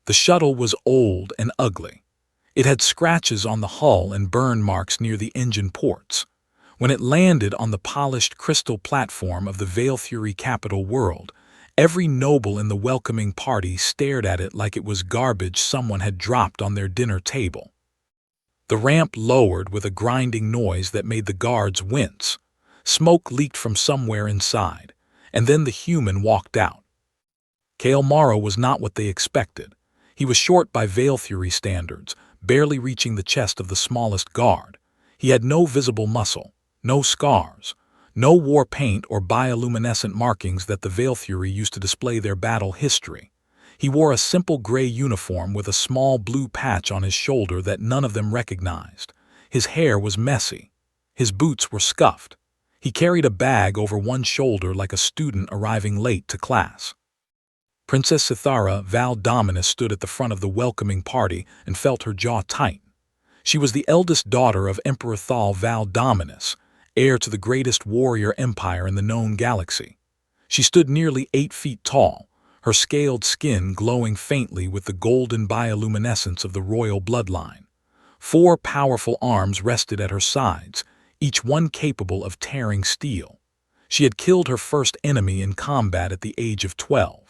The shuttle was old and ugly. It had scratches on the hull and burn marks near the engine ports. When it landed on the polished crystal platform of the Veilthuri capital world, every noble in the welcoming party stared at it like it was garbage someone had dropped on their dinner table. The ramp lowered with a grinding noise that made the guards wince. Smoke leaked from somewhere inside, and then the human walked out. Kale Morrow was not what they expected. He was short by Veilthuri standards, barely reaching the chest of the smallest guard. He had no visible muscle, no scars, no war paint or bioluminescent markings that the Veilthuri used to display their battle history. He wore a simple gray uniform with a small blue patch on his shoulder that none of them recognized. His hair was messy. His boots were scuffed. He carried a bag over one shoulder like a student arriving late to class. Princess Sithara Val Dominus stood at the front of the welcoming party and felt her jaw tighten. She was the eldest daughter of Emperor Thal Val Dominus, heir to the greatest warrior empire in the known galaxy. She stood nearly 8 feet tall, her scaled skin glowing faintly with the golden bioluminescence of the royal bloodline. 4 powerful arms rested at her sides, each one capable of tearing steel. She had killed her first enemy in combat at the age of 12.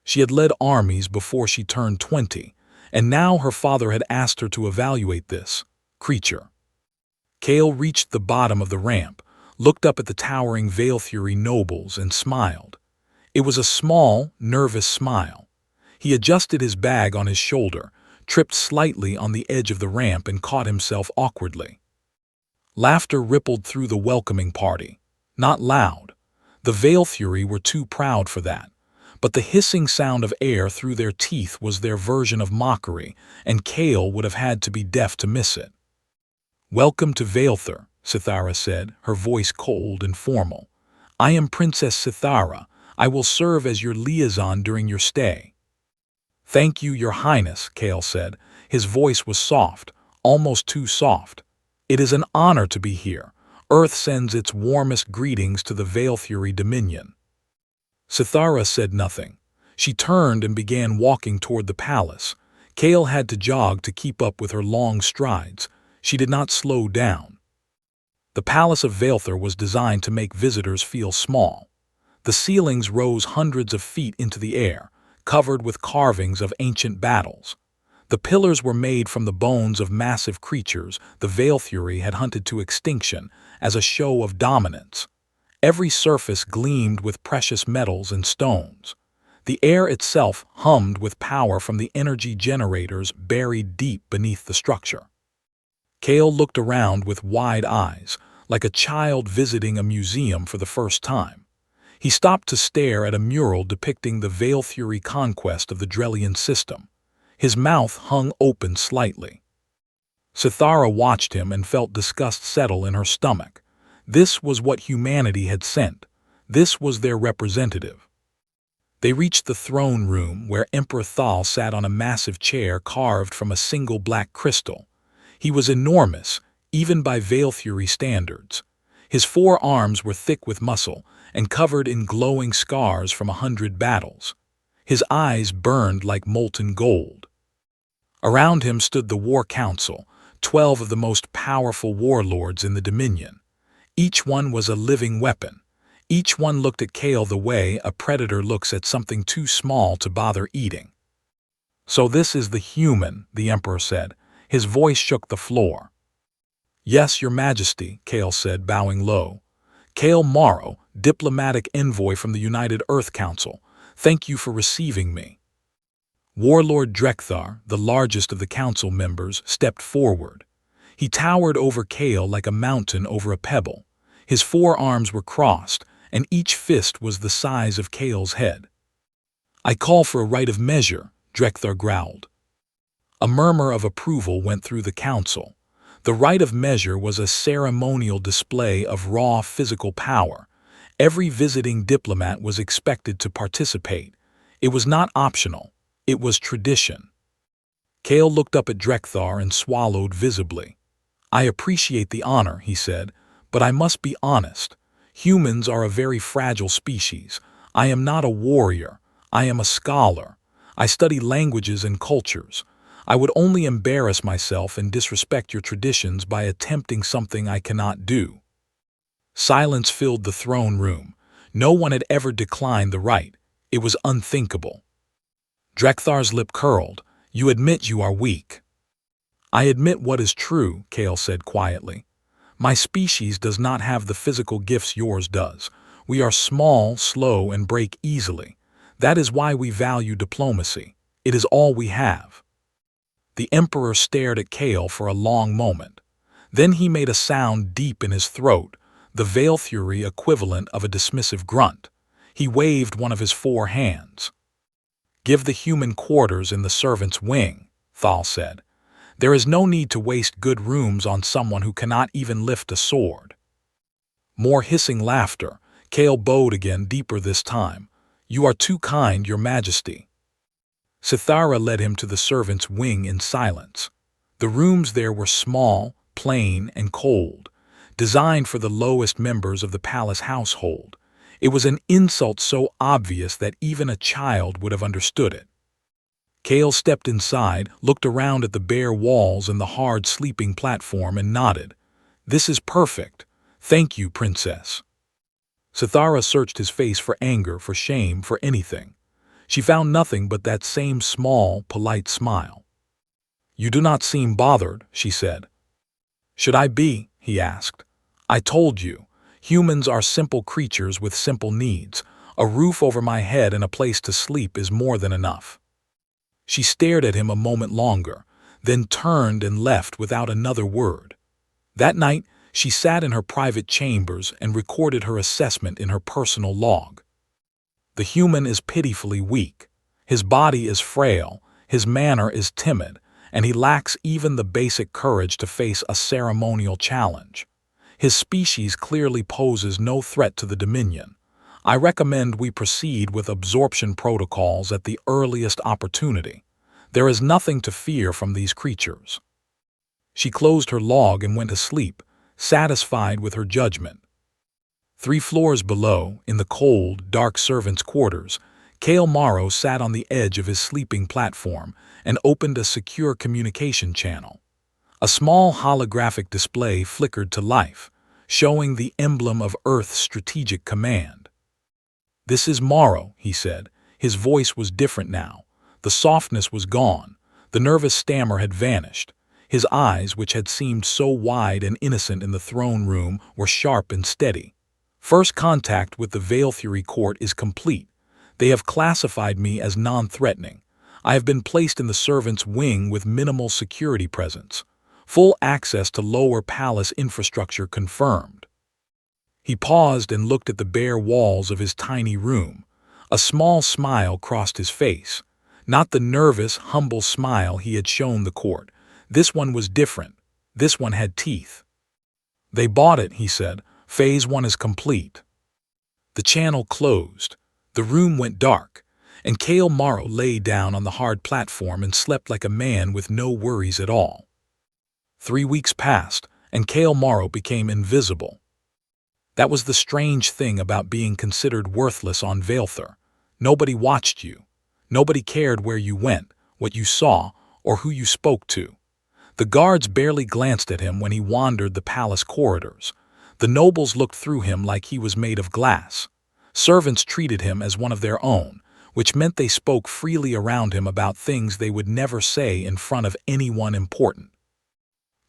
She had led armies before she turned 20, and now her father had asked her to evaluate this creature. Kale reached the bottom of the ramp, looked up at the towering Veilthuri nobles, and smiled. It was a small, nervous smile. He adjusted his bag on his shoulder, tripped slightly on the edge of the ramp, and caught himself awkwardly. Laughter rippled through the welcoming party. Not loud. The Veilthuri were too proud for that. But the hissing sound of air through their teeth was their version of mockery, and Kale would have had to be deaf to miss it. "Welcome to Veilthur," Sithara said, her voice cold and formal. "I am Princess Sithara. I will serve as your liaison during your stay." "Thank you, Your Highness," Kale said. His voice was soft, almost too soft. "It is an honor to be here. Earth sends its warmest greetings to the Veilthuri Dominion." Sithara said nothing. She turned and began walking toward the palace. Kale had to jog to keep up with her long strides. She did not slow down. The Palace of Veilthur was designed to make visitors feel small. The ceilings rose hundreds of feet into the air, covered with carvings of ancient battles. The pillars were made from the bones of massive creatures the Veilthuri had hunted to extinction as a show of dominance. Every surface gleamed with precious metals and stones. The air itself hummed with power from the energy generators buried deep beneath the structure. Kale looked around with wide eyes, like a child visiting a museum for the first time. He stopped to stare at a mural depicting the Veilthuri conquest of the Drellian system. His mouth hung open slightly. Sithara watched him and felt disgust settle in her stomach. This was what humanity had sent. This was their representative. They reached the throne room where Emperor Thal sat on a massive chair carved from a single black crystal. He was enormous, even by Veilthuri standards. His 4 arms were thick with muscle and covered in glowing scars from 100 battles. His eyes burned like molten gold. Around him stood the War Council, 12 of the most powerful warlords in the Dominion. Each one was a living weapon. Each one looked at Kale the way a predator looks at something too small to bother eating. "So this is the human," the Emperor said. His voice shook the floor. "Yes, Your Majesty," Kale said, bowing low. "Kale Morrow, diplomatic envoy from the United Earth Council. Thank you for receiving me." Warlord Drekthar, the largest of the council members, stepped forward. He towered over Kale like a mountain over a pebble. His 4 arms were crossed, and each fist was the size of Kale's head. "I call for a right of measure," Drekthar growled. A murmur of approval went through the council. The right of measure was a ceremonial display of raw physical power. Every visiting diplomat was expected to participate. It was not optional. It was tradition. Kale looked up at Drekthar and swallowed visibly. "I appreciate the honor," he said, "but I must be honest. Humans are a very fragile species. I am not a warrior. I am a scholar. I study languages and cultures. I would only embarrass myself and disrespect your traditions by attempting something I cannot do." Silence filled the throne room. No one had ever declined the right. It was unthinkable. Drekthar's lip curled. "You admit you are weak." "I admit what is true," Kale said quietly. "My species does not have the physical gifts yours does. We are small, slow, and break easily. That is why we value diplomacy. It is all we have." The Emperor stared at Kale for a long moment. Then he made a sound deep in his throat, the Veilthuri equivalent of a dismissive grunt. He waved one of his 4 hands. "Give the human quarters in the servant's wing," Thal said. "There is no need to waste good rooms on someone who cannot even lift a sword." More hissing laughter. Kale bowed again, deeper this time. "You are too kind, Your Majesty." Sithara led him to the servant's wing in silence. The rooms there were small, plain, and cold, designed for the lowest members of the palace household. It was an insult so obvious that even a child would have understood it. Kale stepped inside, looked around at the bare walls and the hard sleeping platform, and nodded. "This is perfect. Thank you, Princess." Sithara searched his face for anger, for shame, for anything. She found nothing but that same small, polite smile. "You do not seem bothered," she said. "Should I be?" he asked. "I told you. Humans are simple creatures with simple needs. A roof over my head and a place to sleep is more than enough." She stared at him a moment longer, then turned and left without another word. That night, she sat in her private chambers and recorded her assessment in her personal log. The human is pitifully weak. His body is frail, his manner is timid, and he lacks even the basic courage to face a ceremonial challenge. His species clearly poses no threat to the Dominion. I recommend we proceed with absorption protocols at the earliest opportunity. There is nothing to fear from these creatures." She closed her log and went to sleep, satisfied with her judgment. 3 floors below, in the cold, dark servants' quarters, Kale Morrow sat on the edge of his sleeping platform and opened a secure communication channel. A small holographic display flickered to life, showing the emblem of Earth's strategic command. "This is Morrow," he said. His voice was different now. The softness was gone. The nervous stammer had vanished. His eyes, which had seemed so wide and innocent in the throne room, were sharp and steady. "First contact with the Veilthuri court is complete. They have classified me as non-threatening. I have been placed in the servant's wing with minimal security presence. Full access to lower palace infrastructure confirmed." He paused and looked at the bare walls of his tiny room. A small smile crossed his face. Not the nervous, humble smile he had shown the court. This one was different. This one had teeth. "They bought it," he said. "Phase 1 is complete." The channel closed. The room went dark, and Kale Morrow lay down on the hard platform and slept like a man with no worries at all. 3 weeks passed, and Kale Morrow became invisible. That was the strange thing about being considered worthless on Veilthur. Nobody watched you. Nobody cared where you went, what you saw, or who you spoke to. The guards barely glanced at him when he wandered the palace corridors. The nobles looked through him like he was made of glass. Servants treated him as one of their own, which meant they spoke freely around him about things they would never say in front of anyone important.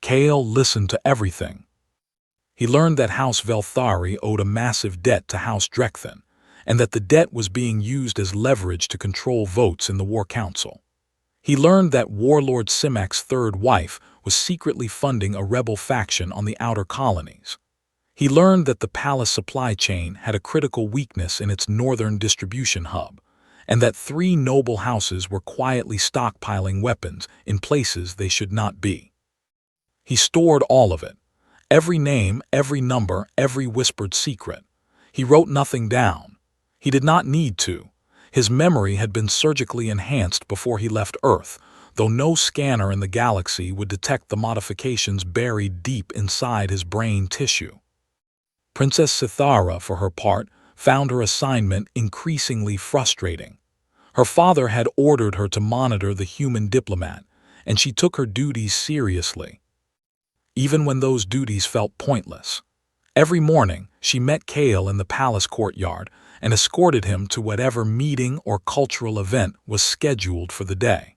Kale listened to everything. He learned that House Velthari owed a massive debt to House Drekthan, and that the debt was being used as leverage to control votes in the War Council. He learned that Warlord Simak's third wife was secretly funding a rebel faction on the outer colonies. He learned that the palace supply chain had a critical weakness in its northern distribution hub, and that 3 noble houses were quietly stockpiling weapons in places they should not be. He stored all of it. Every name, every number, every whispered secret. He wrote nothing down. He did not need to. His memory had been surgically enhanced before he left Earth, though no scanner in the galaxy would detect the modifications buried deep inside his brain tissue. Princess Sithara, for her part, found her assignment increasingly frustrating. Her father had ordered her to monitor the human diplomat, and she took her duties seriously, even when those duties felt pointless. Every morning, she met Kale in the palace courtyard and escorted him to whatever meeting or cultural event was scheduled for the day.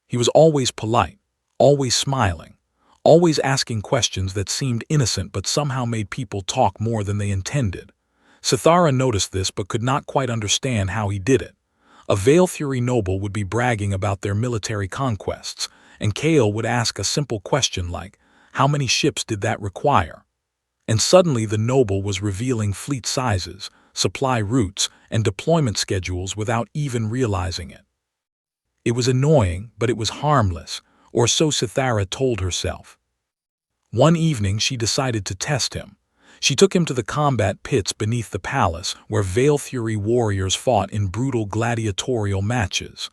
He was always polite, always smiling, always asking questions that seemed innocent but somehow made people talk more than they intended. Sithara noticed this but could not quite understand how he did it. A Veilthuri noble would be bragging about their military conquests, and Kale would ask a simple question like, "How many ships did that require?" And suddenly the noble was revealing fleet sizes, supply routes, and deployment schedules without even realizing it. It was annoying, but it was harmless, or so Sithara told herself. One evening she decided to test him. She took him to the combat pits beneath the palace where Veilthuri warriors fought in brutal gladiatorial matches.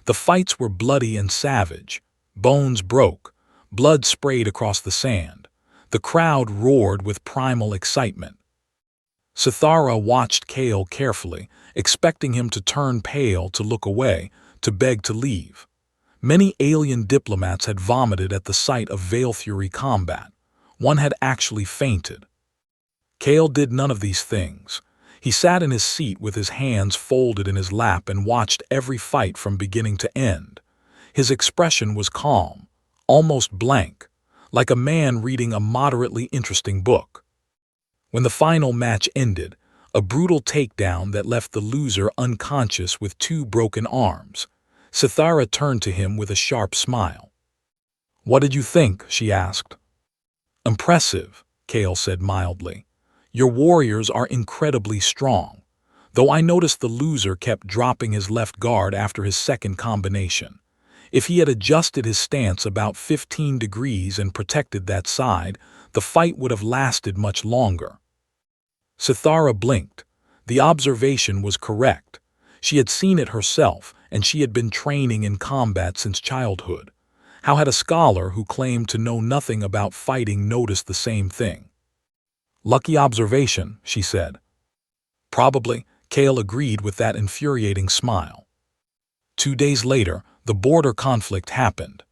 The fights were bloody and savage. Bones broke. Blood sprayed across the sand. The crowd roared with primal excitement. Sithara watched Kale carefully, expecting him to turn pale, to look away, to beg to leave. Many alien diplomats had vomited at the sight of Veilthuri combat. One had actually fainted. Kale did none of these things. He sat in his seat with his hands folded in his lap and watched every fight from beginning to end. His expression was calm, almost blank, like a man reading a moderately interesting book. When the final match ended, a brutal takedown that left the loser unconscious with 2 broken arms, Sithara turned to him with a sharp smile. "What did you think?" she asked. "Impressive," Kale said mildly. "Your warriors are incredibly strong, though I noticed the loser kept dropping his left guard after his second combination. If he had adjusted his stance about 15 degrees and protected that side, the fight would have lasted much longer." Sithara blinked. The observation was correct. She had seen it herself, and she had been training in combat since childhood. How had a scholar who claimed to know nothing about fighting noticed the same thing? "Lucky observation," she said. "Probably," Kale agreed with that infuriating smile. 2 days later, the border conflict happened.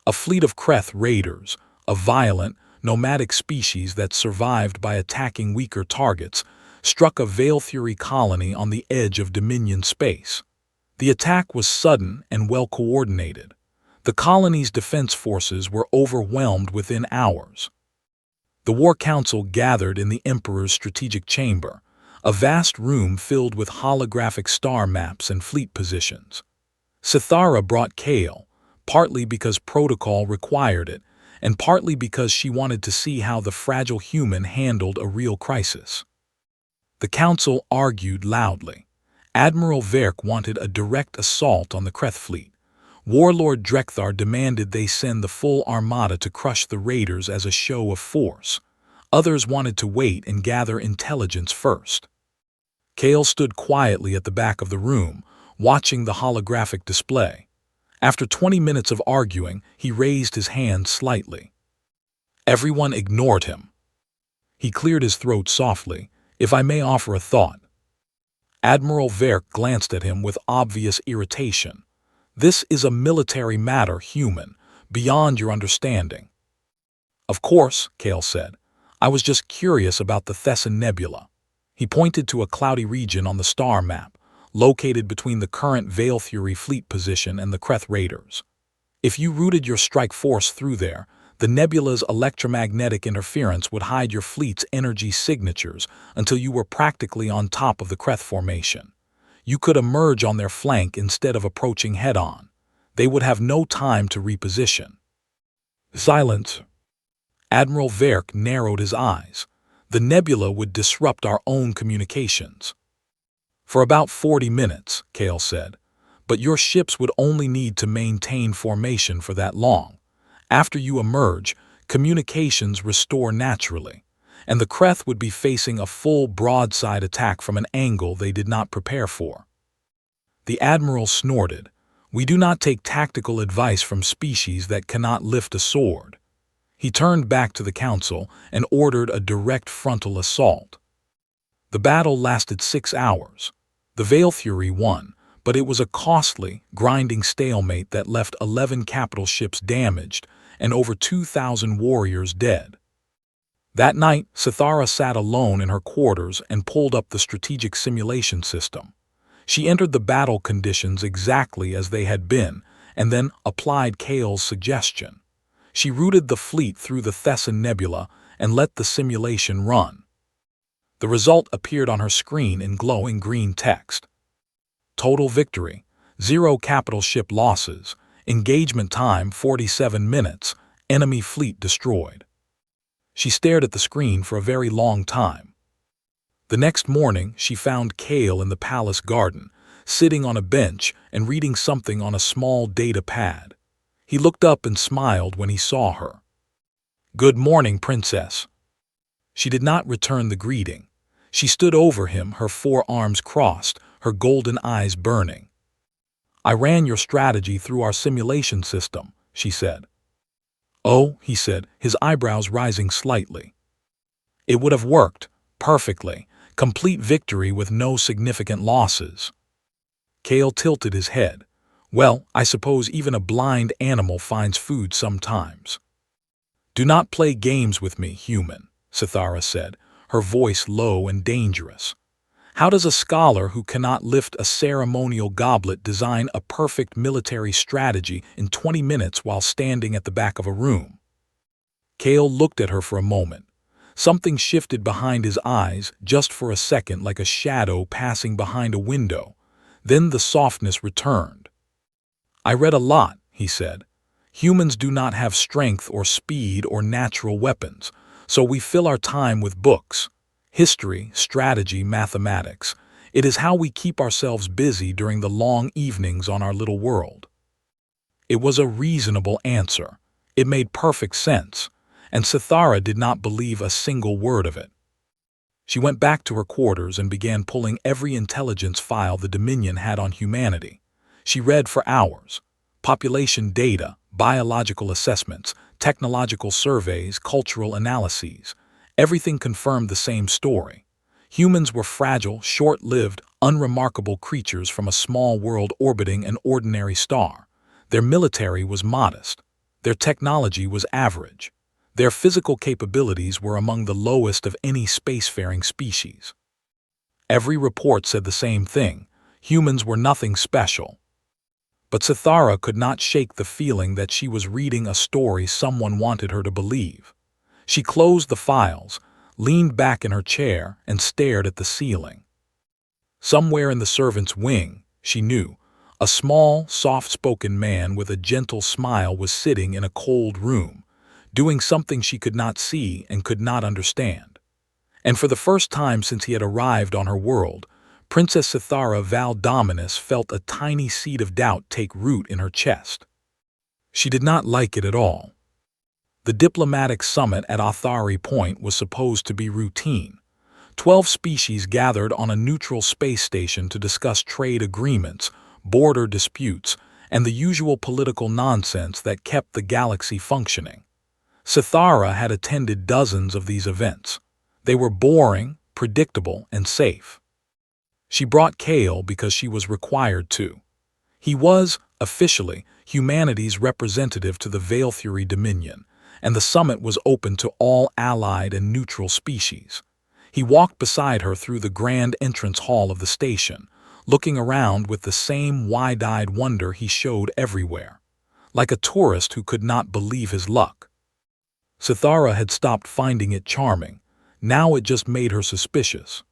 A fleet of Kreth raiders, a violent, nomadic species that survived by attacking weaker targets, struck a Veilthuri colony on the edge of Dominion space. The attack was sudden and well-coordinated. The colony's defense forces were overwhelmed within hours. The War Council gathered in the Emperor's strategic chamber, a vast room filled with holographic star maps and fleet positions. Sithara brought Kale, partly because protocol required it, and partly because she wanted to see how the fragile human handled a real crisis. The council argued loudly. Admiral Verk wanted a direct assault on the Kreth fleet. Warlord Drekthar demanded they send the full armada to crush the raiders as a show of force. Others wanted to wait and gather intelligence first. Kale stood quietly at the back of the room, watching the holographic display. After 20 minutes of arguing, he raised his hand slightly. Everyone ignored him. He cleared his throat softly. "If I may offer a thought." Admiral Verk glanced at him with obvious irritation. "This is a military matter, human, beyond your understanding." "Of course," Kale said. "I was just curious about the Thessan Nebula." He pointed to a cloudy region on the star map, located between the current Veilthuri fleet position and the Kreth raiders. "If you routed your strike force through there, the nebula's electromagnetic interference would hide your fleet's energy signatures until you were practically on top of the Kreth formation. You could emerge on their flank instead of approaching head-on. They would have no time to reposition." Silence. Admiral Verk narrowed his eyes. "The nebula would disrupt our own communications." "For about 40 minutes, Kale said. "But your ships would only need to maintain formation for that long. After you emerge, communications restore naturally, and the Kreth would be facing a full broadside attack from an angle they did not prepare for." The Admiral snorted. "We do not take tactical advice from species that cannot lift a sword." He turned back to the council and ordered a direct frontal assault. The battle lasted 6 hours. The Veilthuri won, but it was a costly, grinding stalemate that left 11 capital ships damaged and over 2,000 warriors dead. That night, Sithara sat alone in her quarters and pulled up the strategic simulation system. She entered the battle conditions exactly as they had been, and then applied Kale's suggestion. She routed the fleet through the Thessan Nebula and let the simulation run. The result appeared on her screen in glowing green text. Total victory, 0 capital ship losses, engagement time 47 minutes, enemy fleet destroyed. She stared at the screen for a very long time. The next morning, she found Kale in the palace garden, sitting on a bench and reading something on a small data pad. He looked up and smiled when he saw her. "Good morning, Princess." She did not return the greeting. She stood over him, her forearms crossed, her golden eyes burning. "I ran your strategy through our simulation system," she said. "Oh," he said, his eyebrows rising slightly. "It would have worked perfectly. Complete victory with no significant losses." Kale tilted his head. "Well, I suppose even a blind animal finds food sometimes." "Do not play games with me, human," Sithara said, her voice low and dangerous. "How does a scholar who cannot lift a ceremonial goblet design a perfect military strategy in 20 minutes while standing at the back of a room?" Kale looked at her for a moment. Something shifted behind his eyes, just for a second, like a shadow passing behind a window. Then the softness returned. "I read a lot," he said. "Humans do not have strength or speed or natural weapons, so we fill our time with books. History, strategy, mathematics. It is how we keep ourselves busy during the long evenings on our little world." It was a reasonable answer. It made perfect sense, and Sithara did not believe a single word of it. She went back to her quarters and began pulling every intelligence file the Dominion had on humanity. She read for hours. Population data, biological assessments, technological surveys, cultural analyses. Everything confirmed the same story. Humans were fragile, short-lived, unremarkable creatures from a small world orbiting an ordinary star. Their military was modest. Their technology was average. Their physical capabilities were among the lowest of any spacefaring species. Every report said the same thing: humans were nothing special. But Sithara could not shake the feeling that she was reading a story someone wanted her to believe. She closed the files, leaned back in her chair, and stared at the ceiling. Somewhere in the servants' wing, she knew, a small, soft-spoken man with a gentle smile was sitting in a cold room, doing something she could not see and could not understand. And for the first time since he had arrived on her world, Princess Sithara Valdominus felt a tiny seed of doubt take root in her chest. She did not like it at all. The diplomatic summit at Athari Point was supposed to be routine. 12 species gathered on a neutral space station to discuss trade agreements, border disputes, and the usual political nonsense that kept the galaxy functioning. Sithara had attended dozens of these events. They were boring, predictable, and safe. She brought Kale because she was required to. He was, officially, humanity's representative to the Veilthuri Dominion, and the summit was open to all allied and neutral species. He walked beside her through the grand entrance hall of the station, looking around with the same wide-eyed wonder he showed everywhere, like a tourist who could not believe his luck. Sithara had stopped finding it charming. Now it just made her suspicious.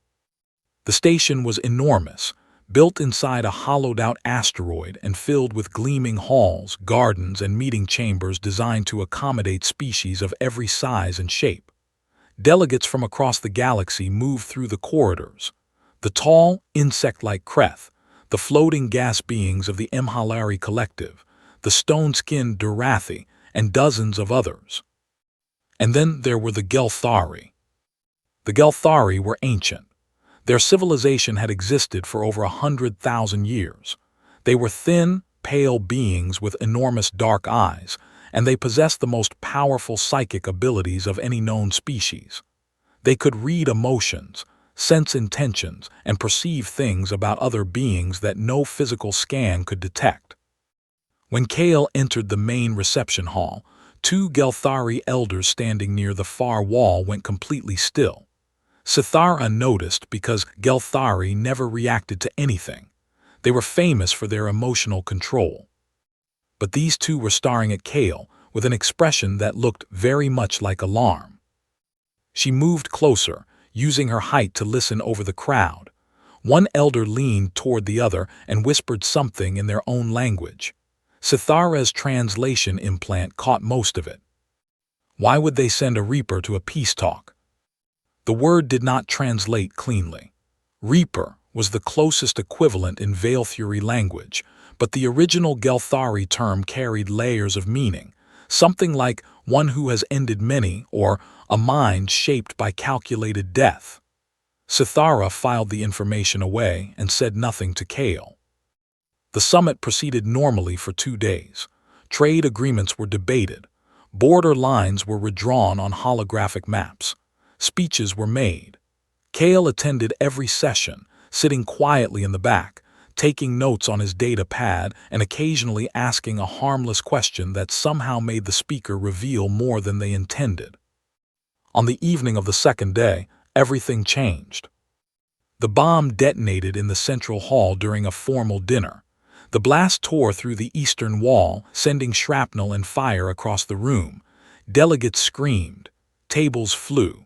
The station was enormous, built inside a hollowed-out asteroid and filled with gleaming halls, gardens, and meeting chambers designed to accommodate species of every size and shape. Delegates from across the galaxy moved through the corridors. The tall, insect-like Kreth, the floating gas beings of the Emhalari Collective, the stone-skinned Durathi, and dozens of others. And then there were the Gelthari. The Gelthari were ancient. Their civilization had existed for over 100,000 years. They were thin, pale beings with enormous dark eyes, and they possessed the most powerful psychic abilities of any known species. They could read emotions, sense intentions, and perceive things about other beings that no physical scan could detect. When Kale entered the main reception hall, two Gelthari elders standing near the far wall went completely still. Sithara noticed because Gelthari never reacted to anything. They were famous for their emotional control. But these two were staring at Kale with an expression that looked very much like alarm. She moved closer, using her height to listen over the crowd. One elder leaned toward the other and whispered something in their own language. Sithara's translation implant caught most of it. Why would they send a Reaper to a peace talk? The word did not translate cleanly. Reaper was the closest equivalent in Veilthuri language, but the original Gelthari term carried layers of meaning, something like one who has ended many or a mind shaped by calculated death. Sithara filed the information away and said nothing to Kale. The summit proceeded normally for 2 days. Trade agreements were debated. Border lines were redrawn on holographic maps. Speeches were made. Kale attended every session, sitting quietly in the back, taking notes on his data pad and occasionally asking a harmless question that somehow made the speaker reveal more than they intended. On the evening of the second day, everything changed. The bomb detonated in the central hall during a formal dinner. The blast tore through the eastern wall, sending shrapnel and fire across the room. Delegates screamed. Tables flew.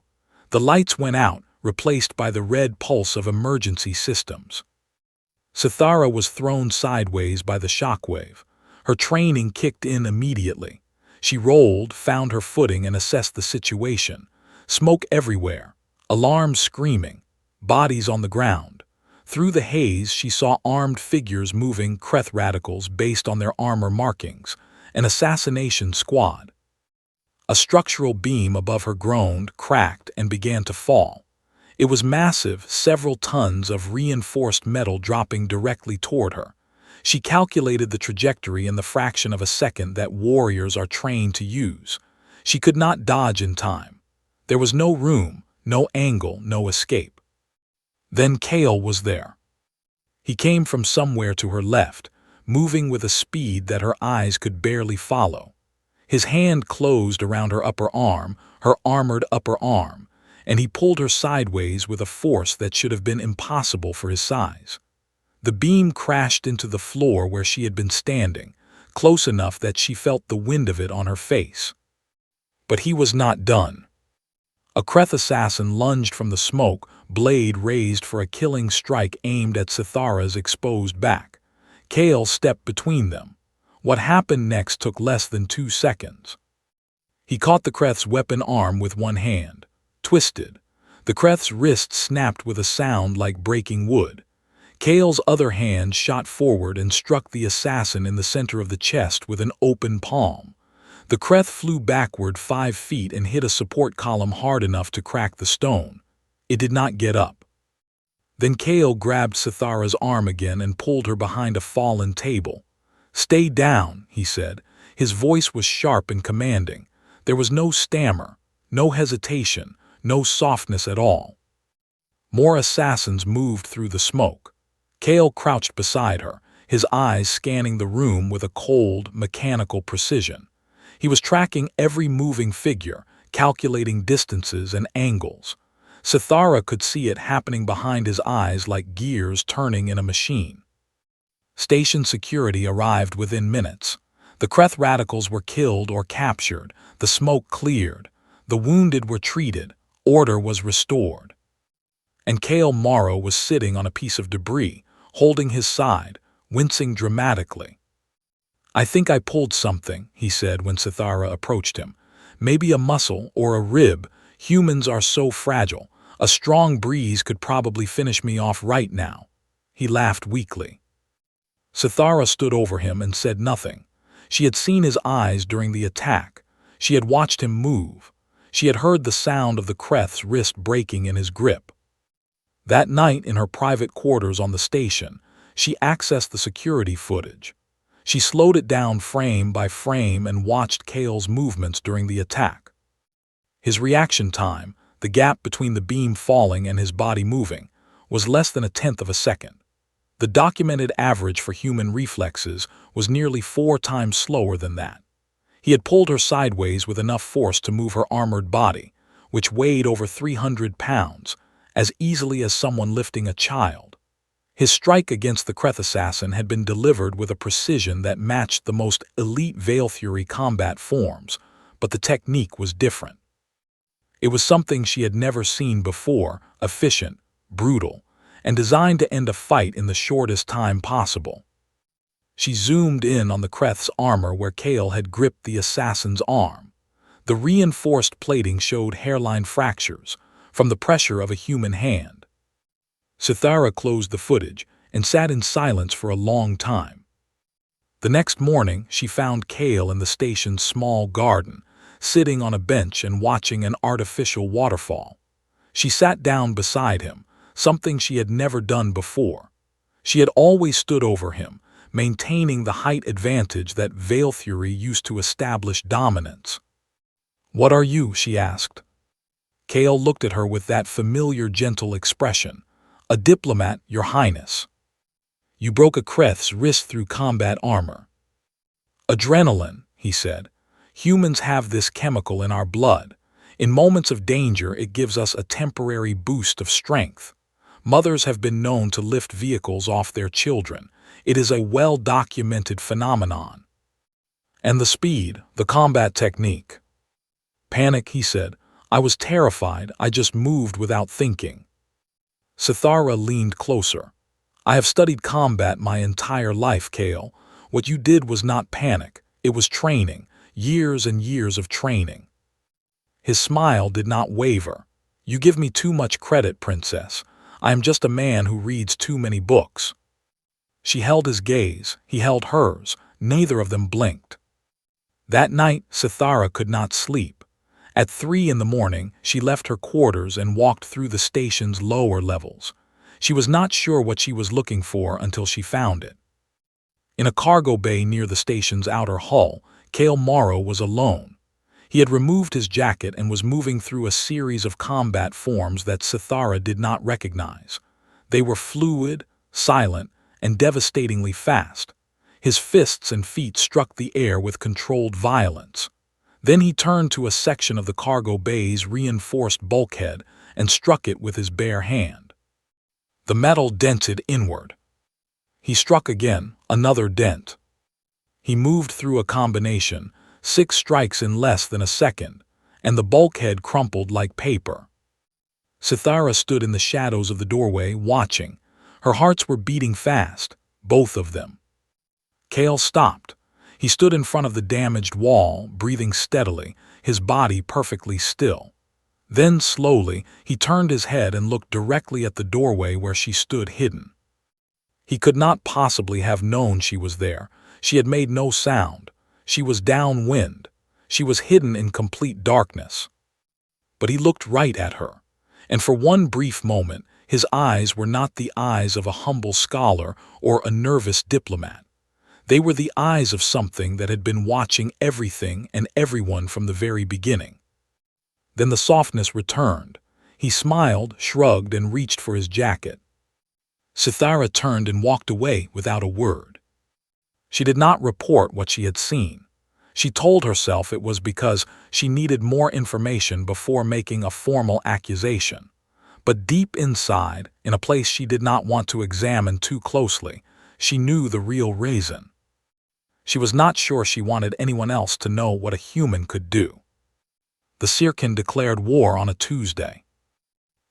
The lights went out, replaced by the red pulse of emergency systems. Sithara was thrown sideways by the shockwave. Her training kicked in immediately. She rolled, found her footing, and assessed the situation. Smoke everywhere. Alarms screaming. Bodies on the ground. Through the haze, she saw armed figures moving Kreth radicals based on their armor markings, an assassination squad. A structural beam above her groaned, cracked, and began to fall. It was massive, several tons of reinforced metal dropping directly toward her. She calculated the trajectory in the fraction of a second that warriors are trained to use. She could not dodge in time. There was no room, no angle, no escape. Then Kale was there. He came from somewhere to her left, moving with a speed that her eyes could barely follow. His hand closed around her upper arm, her armored upper arm, and he pulled her sideways with a force that should have been impossible for his size. The beam crashed into the floor where she had been standing, close enough that she felt the wind of it on her face. But he was not done. A Kreth assassin lunged from the smoke, blade raised for a killing strike aimed at Sithara's exposed back. Kale stepped between them. What happened next took less than 2 seconds. He caught the Kreth's weapon arm with one hand, twisted. The Kreth's wrist snapped with a sound like breaking wood. Kale's other hand shot forward and struck the assassin in the center of the chest with an open palm. The Kreth flew backward 5 feet and hit a support column hard enough to crack the stone. It did not get up. Then Kale grabbed Sithara's arm again and pulled her behind a fallen table. "Stay down," he said. His voice was sharp and commanding. There was no stammer, no hesitation, no softness at all. More assassins moved through the smoke. Kale crouched beside her, his eyes scanning the room with a cold, mechanical precision. He was tracking every moving figure, calculating distances and angles. Sithara could see it happening behind his eyes like gears turning in a machine. Station security arrived within minutes. The Kreth radicals were killed or captured, the smoke cleared, the wounded were treated, order was restored. And Kale Morrow was sitting on a piece of debris, holding his side, wincing dramatically. "I think I pulled something," he said when Sithara approached him. "Maybe a muscle or a rib. Humans are so fragile. A strong breeze could probably finish me off right now." He laughed weakly. Sithara stood over him and said nothing. She had seen his eyes during the attack. She had watched him move. She had heard the sound of the Kreth's wrist breaking in his grip. That night in her private quarters on the station, she accessed the security footage. She slowed it down frame by frame and watched Kale's movements during the attack. His reaction time, The gap between the beam falling and his body moving was less than a tenth of a second. The documented average for human reflexes was nearly 4 times slower than that. He had pulled her sideways with enough force to move her armored body, which weighed over 300 pounds, as easily as someone lifting a child. His strike against the Kreth assassin had been delivered with a precision that matched the most elite Veil Fury combat forms, but the technique was different. It was something she had never seen before, efficient, brutal, and designed to end a fight in the shortest time possible. She zoomed in on the Kreth's armor where Kale had gripped the assassin's arm. The reinforced plating showed hairline fractures from the pressure of a human hand. Sithara closed the footage and sat in silence for a long time. The next morning, she found Kale in the station's small garden, sitting on a bench and watching an artificial waterfall. She sat down beside him, something she had never done before. She had always stood over him, maintaining the height advantage that Veil Fury used to establish dominance. "What are you?" she asked. Kale looked at her with that familiar gentle expression. "A diplomat, Your Highness." "You broke a Kreth's wrist through combat armor." "Adrenaline," he said. "Humans have this chemical in our blood. In moments of danger, it gives us a temporary boost of strength. Mothers have been known to lift vehicles off their children. It is a well-documented phenomenon." "And the speed, the combat technique." "Panic," he said. "I was terrified. I just moved without thinking." Sithara leaned closer. "I have studied combat my entire life, Kale. What you did was not panic. It was training. Years and years of training." His smile did not waver. "You give me too much credit, Princess. I am just a man who reads too many books." She held his gaze. He held hers. Neither of them blinked. That night, Sithara could not sleep. At 3 in the morning, she left her quarters and walked through the station's lower levels. She was not sure what she was looking for until she found it. In a cargo bay near the station's outer hull, Kale Morrow was alone. He had removed his jacket and was moving through a series of combat forms that Sithara did not recognize. They were fluid, silent, and devastatingly fast. His fists and feet struck the air with controlled violence. Then he turned to a section of the cargo bay's reinforced bulkhead and struck it with his bare hand. The metal dented inward. He struck again, another dent. He moved through a combination, 6 strikes in less than a second, and the bulkhead crumpled like paper. Sithara stood in the shadows of the doorway, watching. Her hearts were beating fast, both of them. Kale stopped. He stood in front of the damaged wall, breathing steadily, his body perfectly still. Then, slowly, he turned his head and looked directly at the doorway where she stood hidden. He could not possibly have known she was there. She had made no sound. She was downwind. She was hidden in complete darkness. But he looked right at her, and for one brief moment, his eyes were not the eyes of a humble scholar or a nervous diplomat. They were the eyes of something that had been watching everything and everyone from the very beginning. Then the softness returned. He smiled, shrugged, and reached for his jacket. Sithara turned and walked away without a word. She did not report what she had seen. She told herself it was because she needed more information before making a formal accusation. But deep inside, in a place she did not want to examine too closely, she knew the real reason. She was not sure she wanted anyone else to know what a human could do. The Sirkin declared war on a Tuesday.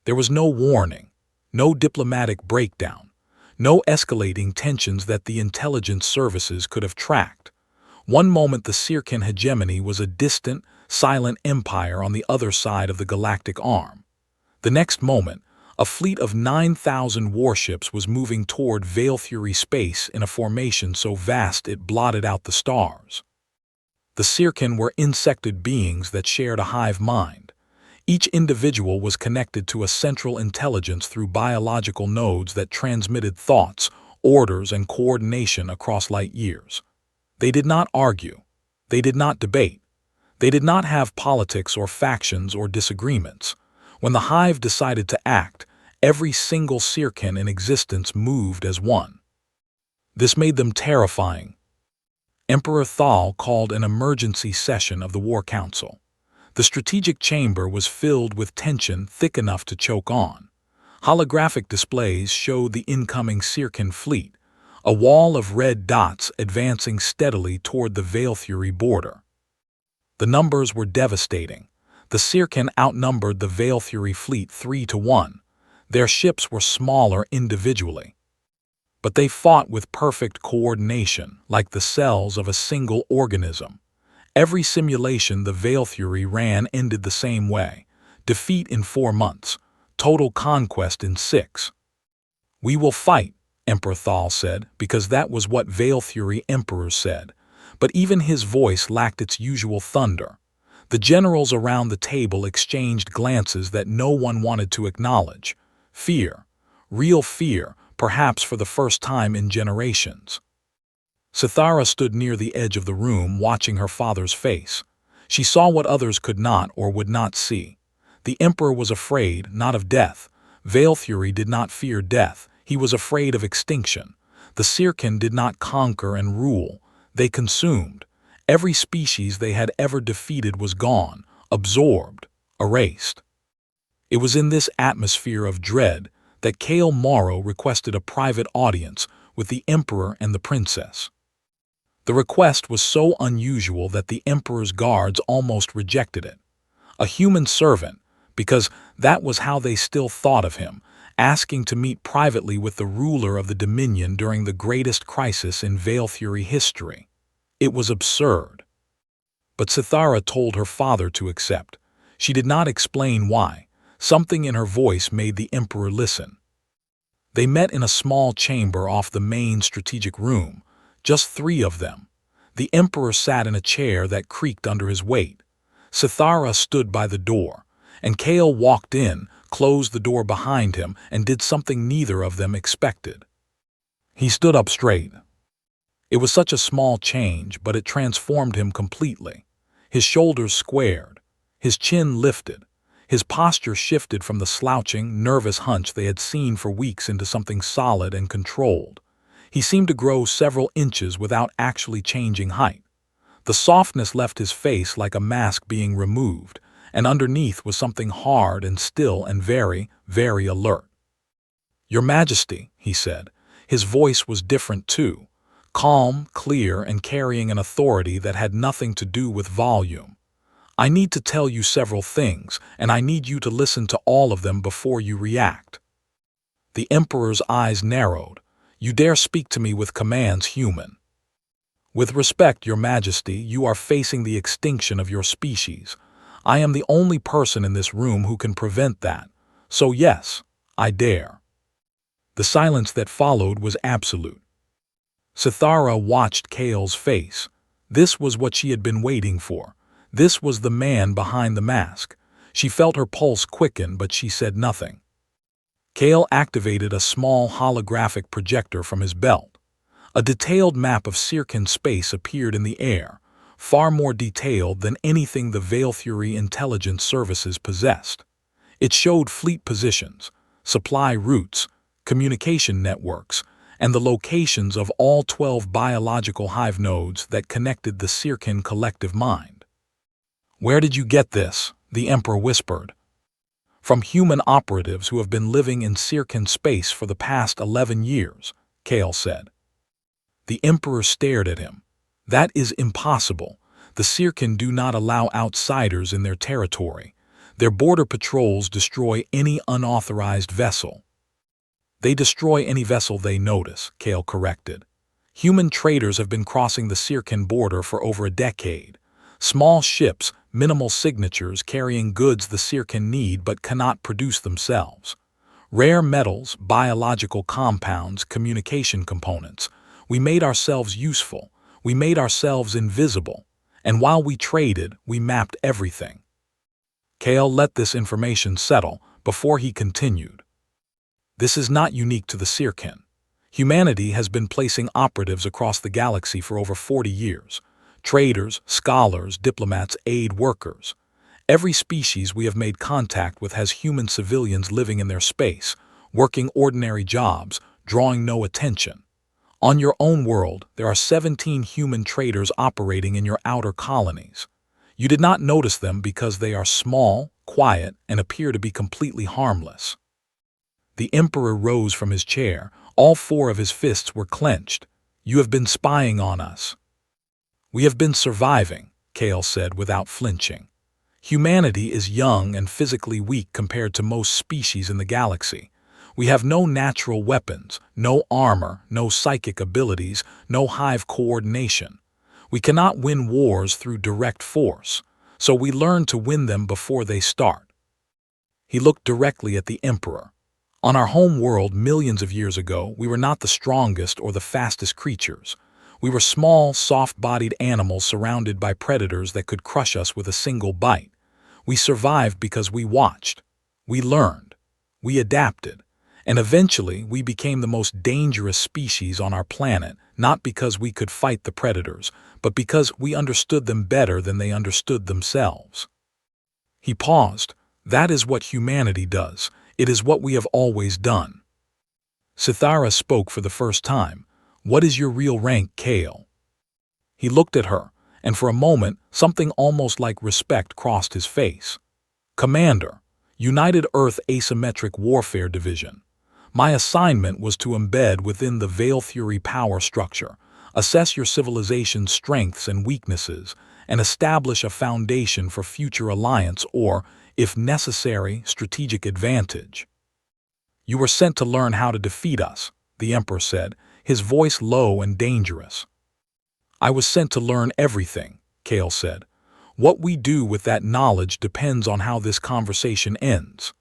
There was no warning, no diplomatic breakdown, no escalating tensions that the intelligence services could have tracked. One moment the Sirkin hegemony was a distant, silent empire on the other side of the galactic arm. The next moment, a fleet of 9,000 warships was moving toward Veil Fury space in a formation so vast it blotted out the stars. The Sirkin were insected beings that shared a hive mind. Each individual was connected to a central intelligence through biological nodes that transmitted thoughts, orders, and coordination across light years. They did not argue. They did not debate. They did not have politics or factions or disagreements. When the hive decided to act, every single Sirkin in existence moved as one. This made them terrifying. Emperor Thal called an emergency session of the War Council. The strategic chamber was filled with tension thick enough to choke on. Holographic displays showed the incoming Sirkin fleet, a wall of red dots advancing steadily toward the Veilthuri border. The numbers were devastating. The Sirkin outnumbered the Veilthuri fleet 3-1. Their ships were smaller individually, but they fought with perfect coordination, like the cells of a single organism. Every simulation the Veilthuri ran ended the same way: defeat in 4 months, total conquest in 6. "We will fight," Emperor Thal said, because that was what Veilthuri emperors said. But even his voice lacked its usual thunder. The generals around the table exchanged glances that no one wanted to acknowledge. Fear. Real fear, perhaps for the first time in generations. Sithara stood near the edge of the room, watching her father's face. She saw what others could not or would not see. The Emperor was afraid, not of death. Veilthuri did not fear death. He was afraid of extinction. The Sirkin did not conquer and rule. They consumed. Every species they had ever defeated was gone, absorbed, erased. It was in this atmosphere of dread that Kale Morrow requested a private audience with the Emperor and the Princess. The request was so unusual that the Emperor's guards almost rejected it. A human servant, because that was how they still thought of him, asking to meet privately with the ruler of the Dominion during the greatest crisis in Veilthuri history. It was absurd. But Sithara told her father to accept. She did not explain why. Something in her voice made the Emperor listen. They met in a small chamber off the main strategic room, just 3 of them. The Emperor sat in a chair that creaked under his weight. Sithara stood by the door, and Kale walked in, closed the door behind him, and did something neither of them expected. He stood up straight. It was such a small change, but it transformed him completely. His shoulders squared, his chin lifted. His posture shifted from the slouching, nervous hunch they had seen for weeks into something solid and controlled. He seemed to grow several inches without actually changing height. The softness left his face like a mask being removed, and underneath was something hard and still and very, very alert. "Your Majesty," he said. His voice was different too, calm, clear, and carrying an authority that had nothing to do with volume. "I need to tell you several things, and I need you to listen to all of them before you react." The Emperor's eyes narrowed. "You dare speak to me with commands, human?" "With respect, Your Majesty, you are facing the extinction of your species. I am the only person in this room who can prevent that. So yes, I dare." The silence that followed was absolute. Sithara watched Kale's face. This was what she had been waiting for. This was the man behind the mask. She felt her pulse quicken, but she said nothing. Kale activated a small holographic projector from his belt. A detailed map of Sirkin space appeared in the air, far more detailed than anything the Veilthuri intelligence services possessed. It showed fleet positions, supply routes, communication networks, and the locations of all 12 biological hive nodes that connected the Sirkin collective mind. "Where did you get this?" the Emperor whispered. "From human operatives who have been living in Sirkin space for the past 11 years, Kale said. The Emperor stared at him. "That is impossible. The Sirkin do not allow outsiders in their territory. Their border patrols destroy any unauthorized vessel." "They destroy any vessel they notice," Kale corrected. "Human traders have been crossing the Sirkin border for over a decade. Small ships, minimal signatures carrying goods the Sirkin need but cannot produce themselves. Rare metals, biological compounds, communication components. We made ourselves useful. We made ourselves invisible. And while we traded, we mapped everything." Kale let this information settle before he continued. "This is not unique to the Sirkin. Humanity has been placing operatives across the galaxy for over 40 years. Traders, scholars, diplomats, aid workers. Every species we have made contact with has human civilians living in their space, working ordinary jobs, drawing no attention. On your own world, there are 17 human traders operating in your outer colonies. You did not notice them because they are small, quiet, and appear to be completely harmless. The Emperor rose from his chair. All four of his fists were clenched. You have been spying on us. We have been surviving, Kale said without flinching. Humanity is young and physically weak compared to most species in the galaxy. We have no natural weapons, no armor, no psychic abilities, no hive coordination. We cannot win wars through direct force, so we learn to win them before they start. He looked directly at the Emperor. On our home world millions of years ago, we were not the strongest or the fastest creatures. We were small, soft-bodied animals surrounded by predators that could crush us with a single bite. We survived because we watched. We learned. We adapted. And eventually, we became the most dangerous species on our planet, not because we could fight the predators, but because we understood them better than they understood themselves. He paused. That is what humanity does. It is what we have always done. Sithara spoke for the first time. What is your real rank, Kale? He looked at her, and for a moment, something almost like respect crossed his face. Commander, United Earth Asymmetric Warfare Division. My assignment was to embed within the Veil Fury power structure, assess your civilization's strengths and weaknesses, and establish a foundation for future alliance or, if necessary, strategic advantage. You were sent to learn how to defeat us, the Emperor said, his voice low and dangerous. I was sent to learn everything, Kale said. What we do with that knowledge depends on how this conversation ends.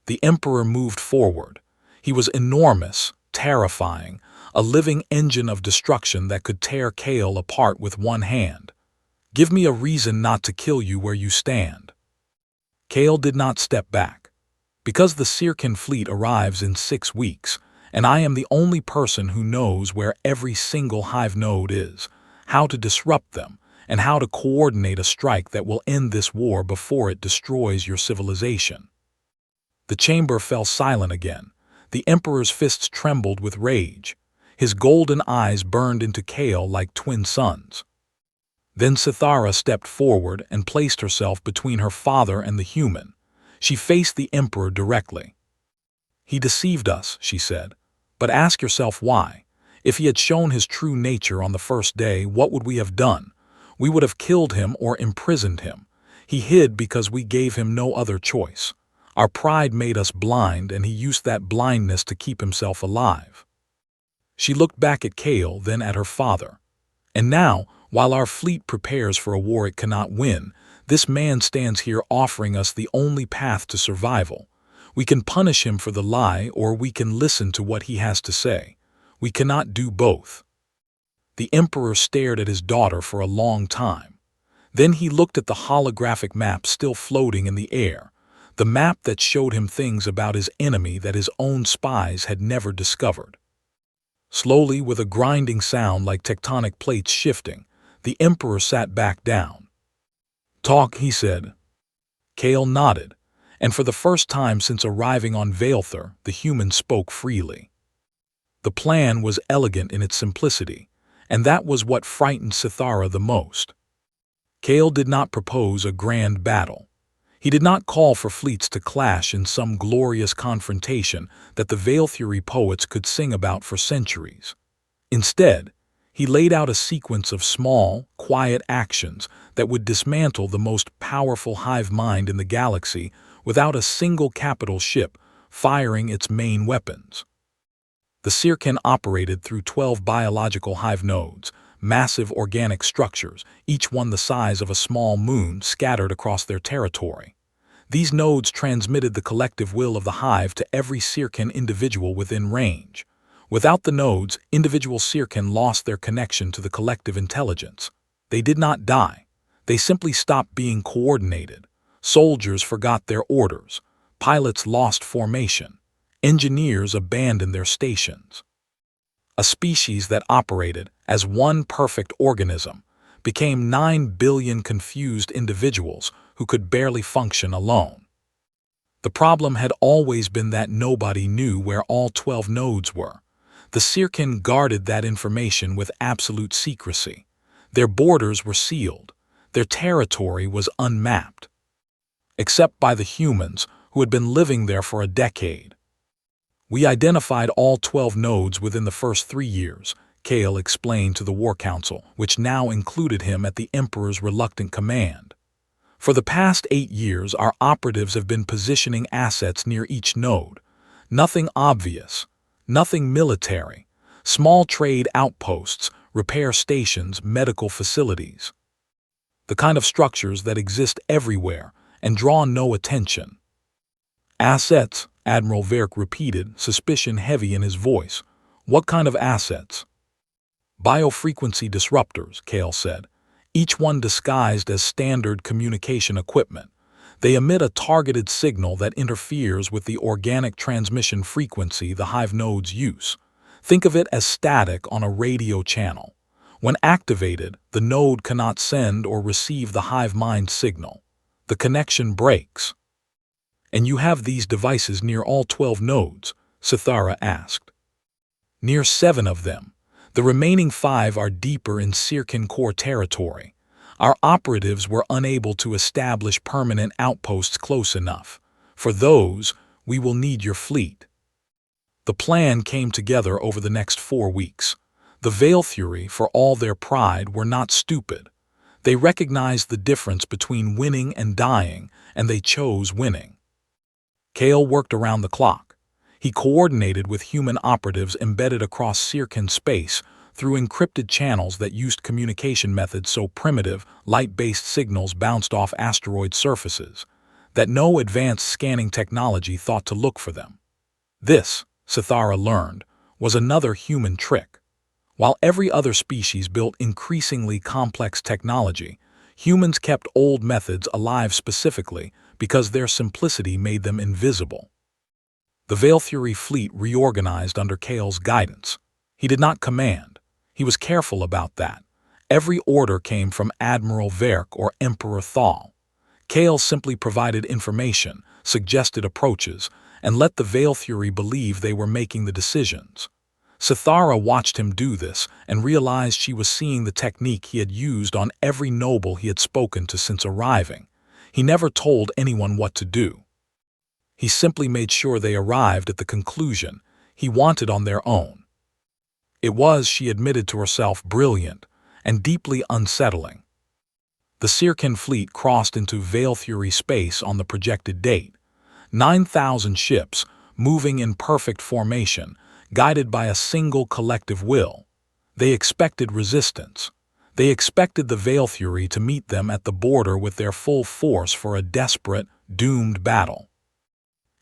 The Emperor moved forward. He was enormous, terrifying, a living engine of destruction that could tear Kale apart with one hand. Give me a reason not to kill you where you stand. Kale did not step back. Because the Sirkin fleet arrives in 6 weeks, and I am the only person who knows where every single hive node is, how to disrupt them, and how to coordinate a strike that will end this war before it destroys your civilization. The chamber fell silent again. The Emperor's fists trembled with rage. His golden eyes burned into Kale like twin suns. Then Sithara stepped forward and placed herself between her father and the human. She faced the Emperor directly. He deceived us, she said. But ask yourself why. If he had shown his true nature on the first day, what would we have done? We would have killed him or imprisoned him. He hid because we gave him no other choice. Our pride made us blind, and he used that blindness to keep himself alive. She looked back at Kale, then at her father. And now, while our fleet prepares for a war it cannot win, this man stands here offering us the only path to survival. We can punish him for the lie, or we can listen to what he has to say. We cannot do both. The Emperor stared at his daughter for a long time. Then he looked at the holographic map still floating in the air, the map that showed him things about his enemy that his own spies had never discovered. Slowly, with a grinding sound like tectonic plates shifting, the Emperor sat back down. Talk, he said. Kale nodded, and for the first time since arriving on Vaelthur, the human spoke freely. The plan was elegant in its simplicity, and that was what frightened Sithara the most. Kale did not propose a grand battle. He did not call for fleets to clash in some glorious confrontation that the Vaelthuri poets could sing about for centuries. Instead, he laid out a sequence of small, quiet actions that would dismantle the most powerful hive mind in the galaxy without a single capital ship firing its main weapons. The Sirkin operated through 12 biological hive nodes, massive organic structures, each one the size of a small moon scattered across their territory. These nodes transmitted the collective will of the hive to every Sirkin individual within range. Without the nodes, individual Sirkin lost their connection to the collective intelligence. They did not die. They simply stopped being coordinated. Soldiers forgot their orders. Pilots lost formation. Engineers abandoned their stations. A species that operated as one perfect organism became 9 billion confused individuals who could barely function alone. The problem had always been that nobody knew where all 12 nodes were. The Sirkin guarded that information with absolute secrecy. Their borders were sealed. Their territory was unmapped. Except by the humans, who had been living there for a decade. "We identified all 12 nodes within the first 3 years," Kale explained to the War Council, which now included him at the Emperor's reluctant command. "For the past 8 years, our operatives have been positioning assets near each node. Nothing obvious, nothing military, small trade outposts, repair stations, medical facilities. The kind of structures that exist everywhere and draw no attention." "Assets," Admiral Verk repeated, suspicion heavy in his voice. "What kind of assets?" "Biofrequency disruptors," Kale said, "each one disguised as standard communication equipment. They emit a targeted signal that interferes with the organic transmission frequency the hive nodes use. Think of it as static on a radio channel. When activated, the node cannot send or receive the hive mind signal. The connection breaks." "And you have these devices near all 12 nodes?" Sithara asked. "Near 7 of them. The remaining 5 are deeper in Sirkin core territory. Our operatives were unable to establish permanent outposts close enough. For those, we will need your fleet." The plan came together over the next 4 weeks. The Veilthuri, for all their pride, were not stupid. They recognized the difference between winning and dying, and they chose winning. Kale worked around the clock. He coordinated with human operatives embedded across Sirkin space through encrypted channels that used communication methods so primitive, light-based signals bounced off asteroid surfaces, that no advanced scanning technology thought to look for them. This, Sithara learned, was another human trick. While every other species built increasingly complex technology, humans kept old methods alive specifically because their simplicity made them invisible. The Veilthuri fleet reorganized under Kale's guidance. He did not command. He was careful about that. Every order came from Admiral Verk or Emperor Thal. Kale simply provided information, suggested approaches, and let the Veilthuri believe they were making the decisions. Sithara watched him do this and realized she was seeing the technique he had used on every noble he had spoken to since arriving. He never told anyone what to do. He simply made sure they arrived at the conclusion he wanted on their own. It was, she admitted to herself, brilliant and deeply unsettling. The Sirkin fleet crossed into Veilthuri space on the projected date. 9,000 ships, moving in perfect formation, guided by a single collective will. They expected resistance. They expected the Veilthuri to meet them at the border with their full force for a desperate, doomed battle.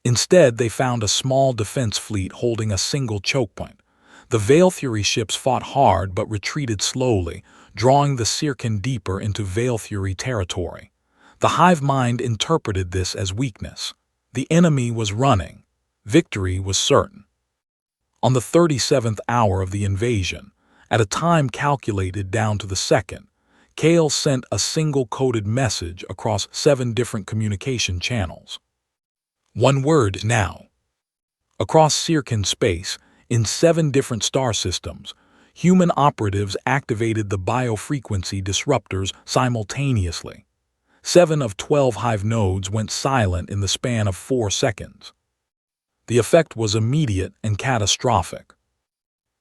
Instead, they found a small defense fleet holding a single chokepoint. The Veilthuri ships fought hard but retreated slowly, drawing the Sirkin deeper into Veilthuri territory. The hive mind interpreted this as weakness. The enemy was running. Victory was certain. On the 37th hour of the invasion, at a time calculated down to the second, Kale sent a single coded message across 7 different communication channels. One word now. Across Sirkin space, in 7 different star systems, human operatives activated the biofrequency disruptors simultaneously. 7 of 12 hive nodes went silent in the span of 4 seconds. The effect was immediate and catastrophic.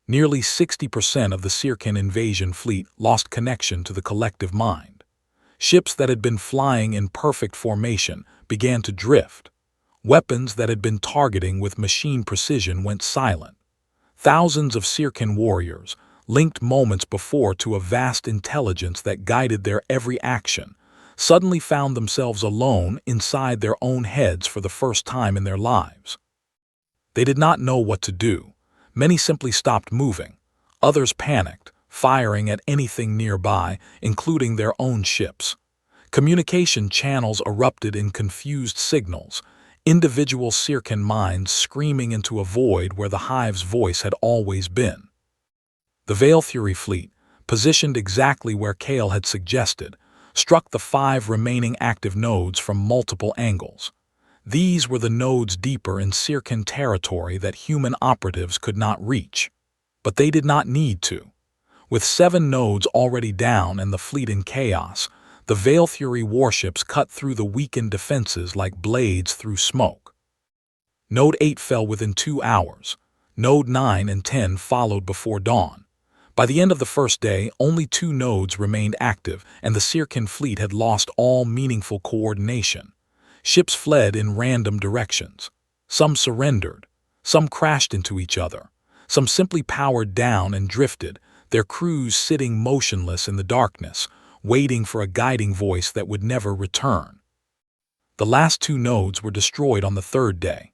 Nearly 60% of the Sirkin invasion fleet lost connection to the collective mind. Ships that had been flying in perfect formation began to drift. Weapons that had been targeting with machine precision went silent. Thousands of Sirkin warriors, linked moments before to a vast intelligence that guided their every action, suddenly found themselves alone inside their own heads for the first time in their lives. They did not know what to do. Many simply stopped moving. Others panicked, firing at anything nearby, including their own ships. Communication channels erupted in confused signals, individual Sirkin minds screaming into a void where the hive's voice had always been. The Veilthuri fleet, positioned exactly where Kale had suggested, struck the 5 remaining active nodes from multiple angles. These were the nodes deeper in Sirkin territory that human operatives could not reach. But they did not need to. With 7 nodes already down and the fleet in chaos, the Veilfury warships cut through the weakened defenses like blades through smoke. Node 8 fell within 2 hours. Node 9 and 10 followed before dawn. By the end of the first day, only 2 nodes remained active, and the Sirkin fleet had lost all meaningful coordination. Ships fled in random directions. Some surrendered. Some crashed into each other. Some simply powered down and drifted, their crews sitting motionless in the darkness, waiting for a guiding voice that would never return. The last 2 nodes were destroyed on the 3rd day.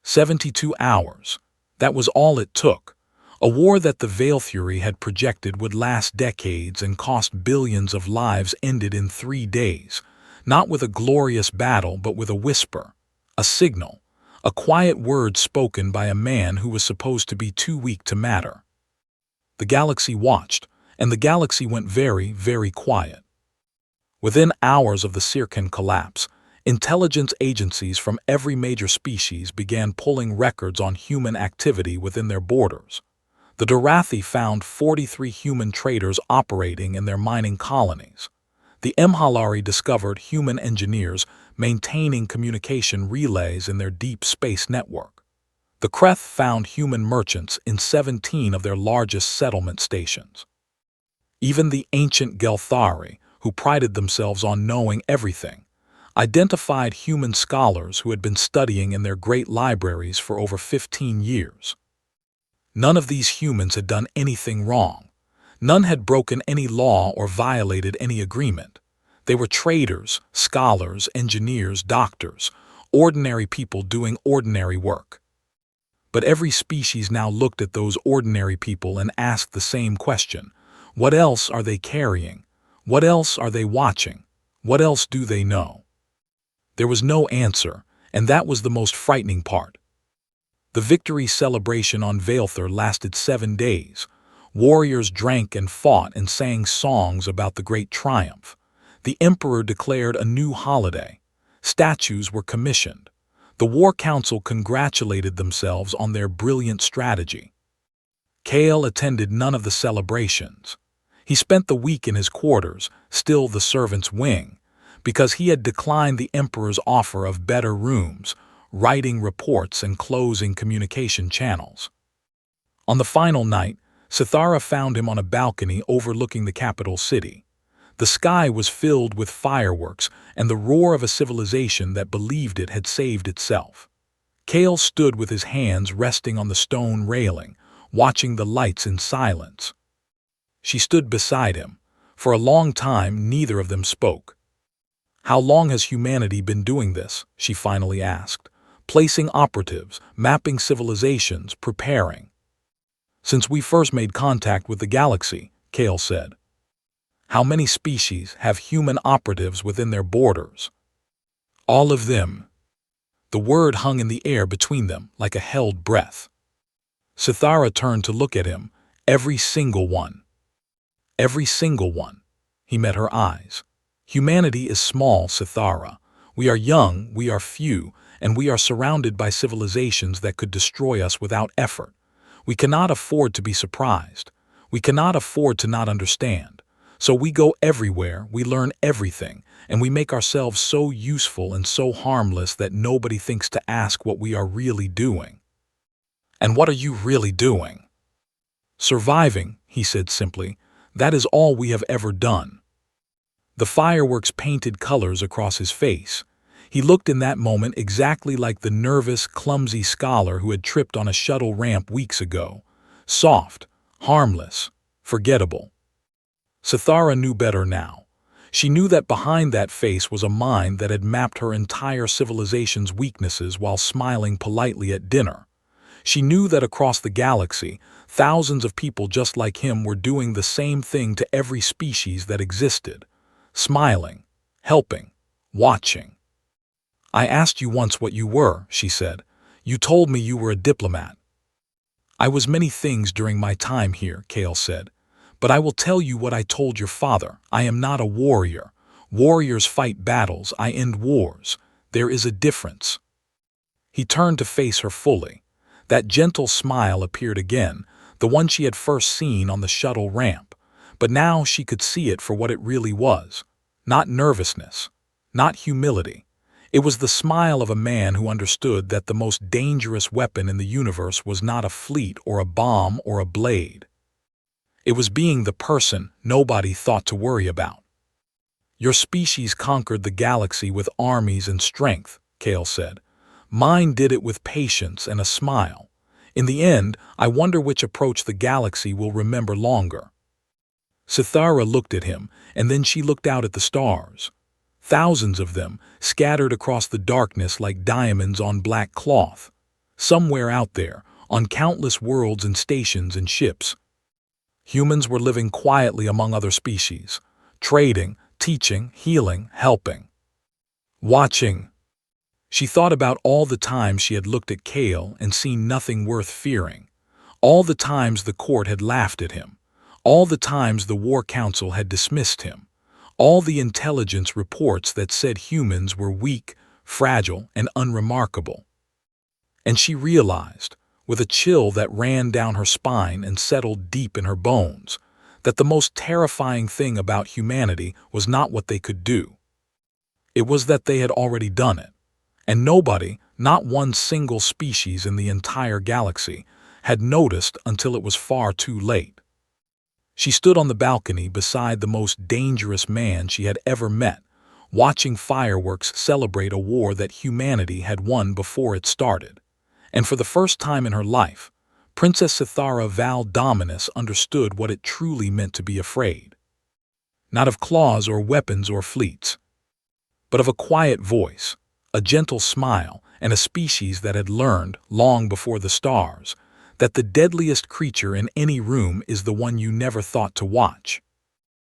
72 hours. That was all it took. A war that the Veilfury had projected would last decades and cost billions of lives ended in 3 days, not with a glorious battle but with a whisper, a signal, a quiet word spoken by a man who was supposed to be too weak to matter. The galaxy watched, and the galaxy went very, very quiet. Within hours of the Sirkin collapse, intelligence agencies from every major species began pulling records on human activity within their borders. The Dorathi found 43 human traders operating in their mining colonies. The Mhalari discovered human engineers maintaining communication relays in their deep space network. The Kreth found human merchants in 17 of their largest settlement stations. Even the ancient Gelthari, who prided themselves on knowing everything, identified human scholars who had been studying in their great libraries for over 15 years. None of these humans had done anything wrong. None had broken any law or violated any agreement. They were traders, scholars, engineers, doctors, ordinary people doing ordinary work. But every species now looked at those ordinary people and asked the same question. What else are they carrying? What else are they watching? What else do they know? There was no answer, and that was the most frightening part. The victory celebration on Veilthur lasted 7 days. Warriors drank and fought and sang songs about the great triumph. The Emperor declared a new holiday. Statues were commissioned. The War Council congratulated themselves on their brilliant strategy. Kale attended none of the celebrations. He spent the week in his quarters, still the servant's wing, because he had declined the Emperor's offer of better rooms, writing reports and closing communication channels. On the final night, Sithara found him on a balcony overlooking the capital city. The sky was filled with fireworks and the roar of a civilization that believed it had saved itself. Kale stood with his hands resting on the stone railing, watching the lights in silence. She stood beside him. For a long time, neither of them spoke. "How long has humanity been doing this?" she finally asked. "Placing operatives, mapping civilizations, preparing." "Since we first made contact with the galaxy," Kale said. "How many species have human operatives within their borders?" "All of them." The word hung in the air between them like a held breath. Sithara turned to look at him. "Every single one." "Every single one." He met her eyes. "Humanity is small, Sithara. We are young, we are few, and we are surrounded by civilizations that could destroy us without effort. We cannot afford to be surprised. We cannot afford to not understand. So we go everywhere, we learn everything, and we make ourselves so useful and so harmless that nobody thinks to ask what we are really doing." "And what are you really doing?" "Surviving," he said simply. "That is all we have ever done." The fireworks painted colors across his face. He looked in that moment exactly like the nervous, clumsy scholar who had tripped on a shuttle ramp weeks ago. Soft, harmless, forgettable. Sithara knew better now. She knew that behind that face was a mind that had mapped her entire civilization's weaknesses while smiling politely at dinner. She knew that across the galaxy, thousands of people just like him were doing the same thing to every species that existed. Smiling, helping, watching. "I asked you once what you were," she said. "You told me you were a diplomat." "I was many things during my time here," Kale said. But I will tell you what I told your father. I am not a warrior. Warriors fight battles. I end wars. There is a difference." He turned to face her fully. That gentle smile appeared again, the one she had first seen on the shuttle ramp. But now she could see it for what it really was. Not nervousness. Not humility. It was the smile of a man who understood that the most dangerous weapon in the universe was not a fleet or a bomb or a blade. It was being the person nobody thought to worry about. "Your species conquered the galaxy with armies and strength," Kale said. "Mine did it with patience and a smile. In the end, I wonder which approach the galaxy will remember longer." Cythera looked at him, and then she looked out at the stars. Thousands of them, scattered across the darkness like diamonds on black cloth. Somewhere out there, on countless worlds and stations and ships. Humans were living quietly among other species, trading, teaching, healing, helping. Watching. She thought about all the times she had looked at Kale and seen nothing worth fearing. All the times the court had laughed at him. All the times the War Council had dismissed him. All the intelligence reports that said humans were weak, fragile, and unremarkable. And she realized, with a chill that ran down her spine and settled deep in her bones, that the most terrifying thing about humanity was not what they could do. It was that they had already done it. And nobody, not one single species in the entire galaxy, had noticed until it was far too late. She stood on the balcony beside the most dangerous man she had ever met, watching fireworks celebrate a war that humanity had won before it started. And for the first time in her life, Princess Cythera Val Dominus understood what it truly meant to be afraid. Not of claws or weapons or fleets, but of a quiet voice, a gentle smile, and a species that had learned, long before the stars, that the deadliest creature in any room is the one you never thought to watch.